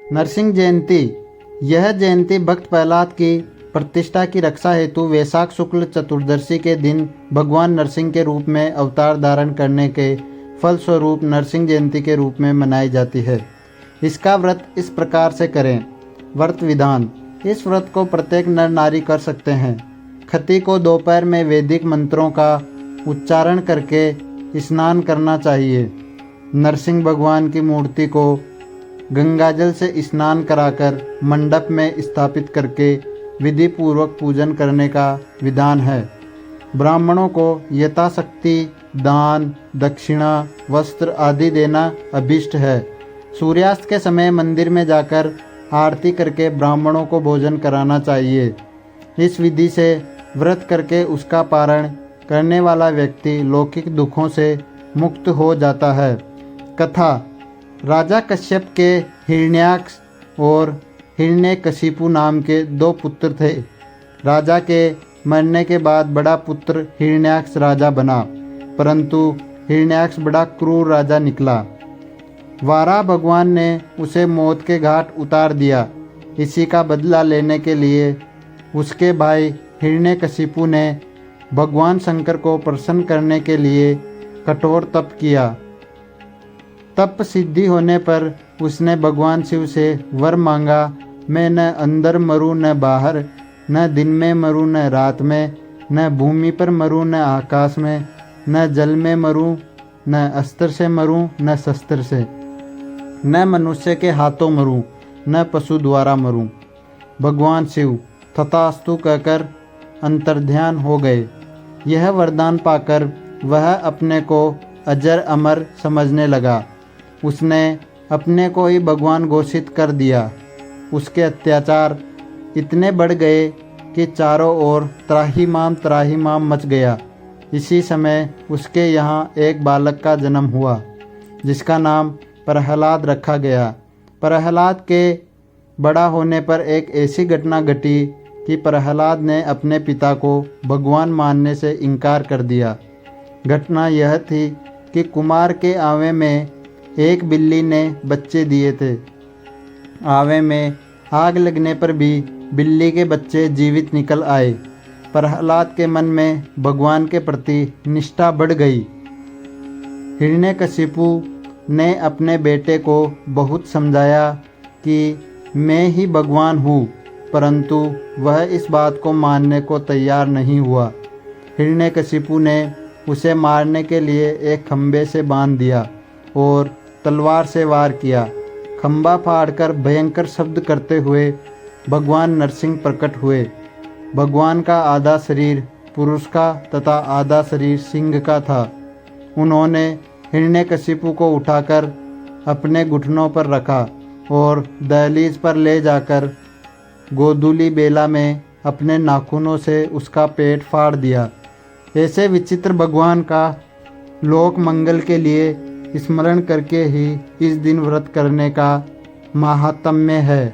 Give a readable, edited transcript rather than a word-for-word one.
नरसिंह जयंती। यह जयंती भक्त प्रहलाद की प्रतिष्ठा की रक्षा हेतु वैशाख शुक्ल चतुर्दशी के दिन भगवान नरसिंह के रूप में अवतार धारण करने के फलस्वरूप नरसिंह जयंती के रूप में मनाई जाती है। इसका व्रत इस प्रकार से करें। व्रत विधान। इस व्रत को प्रत्येक नर नारी कर सकते हैं। खती को दोपहर में वैदिक मंत्रों का उच्चारण करके स्नान करना चाहिए। नरसिंह भगवान की मूर्ति को गंगाजल से स्नान कराकर मंडप में स्थापित करके विधि पूर्वक पूजन करने का विधान है। ब्राह्मणों को यथाशक्ति दान, दक्षिणा, वस्त्र आदि देना अभीष्ट है। सूर्यास्त के समय मंदिर में जाकर आरती करके ब्राह्मणों को भोजन कराना चाहिए। इस विधि से व्रत करके उसका पारण करने वाला व्यक्ति लौकिक दुखों से मुक्त हो जाता है। कथा। राजा कश्यप के हिरण्याक्ष और हिरण्यकशिपु नाम के 2 पुत्र थे। राजा के मरने के बाद बड़ा पुत्र हिरण्याक्ष राजा बना, परंतु हिरण्याक्ष बड़ा क्रूर राजा निकला। वारा भगवान ने उसे मौत के घाट उतार दिया। इसी का बदला लेने के लिए उसके भाई हिरण्यकशिपु ने भगवान शंकर को प्रसन्न करने के लिए कठोर तप किया। तप सिद्धि होने पर उसने भगवान शिव से वर मांगा, मैं न अंदर मरूं न बाहर, न दिन में मरूं न रात में, न भूमि पर मरूं न आकाश में, न जल में मरूं न अस्त्र से मरूं न शस्त्र से, न मनुष्य के हाथों मरूं न पशु द्वारा मरूं। भगवान शिव तथास्तु कहकर अंतर्ध्यान हो गए। यह वरदान पाकर वह अपने को अजर अमर समझने लगा। उसने अपने को ही भगवान घोषित कर दिया। उसके अत्याचार इतने बढ़ गए कि चारों ओर त्राहिमाम मच गया। इसी समय उसके यहाँ एक बालक का जन्म हुआ जिसका नाम प्रहलाद रखा गया। प्रहलाद के बड़ा होने पर एक ऐसी घटना घटी कि प्रहलाद ने अपने पिता को भगवान मानने से इनकार कर दिया। घटना यह थी कि कुमार के आवे में एक बिल्ली ने बच्चे दिए थे। आवे में आग लगने पर भी बिल्ली के बच्चे जीवित निकल आए। प्रहलाद के मन में भगवान के प्रति निष्ठा बढ़ गई। हिरण्यकशिपु ने अपने बेटे को बहुत समझाया कि मैं ही भगवान हूँ, परंतु वह इस बात को मानने को तैयार नहीं हुआ। हिरण्यकशिपु ने उसे मारने के लिए एक खंबे से बांध दिया और तलवार से वार किया। खंबा फाड़कर भयंकर शब्द करते हुए भगवान नरसिंह प्रकट हुए। भगवान का आधा शरीर पुरुष का तथा आधा शरीर सिंह का था। उन्होंने हिरण्यकशिपु को उठाकर अपने घुटनों पर रखा और दहलीज पर ले जाकर गोधूली बेला में अपने नाखूनों से उसका पेट फाड़ दिया। ऐसे विचित्र भगवान का लोक मंगल के लिए स्मरण करके ही इस दिन व्रत करने का महात्म्य है।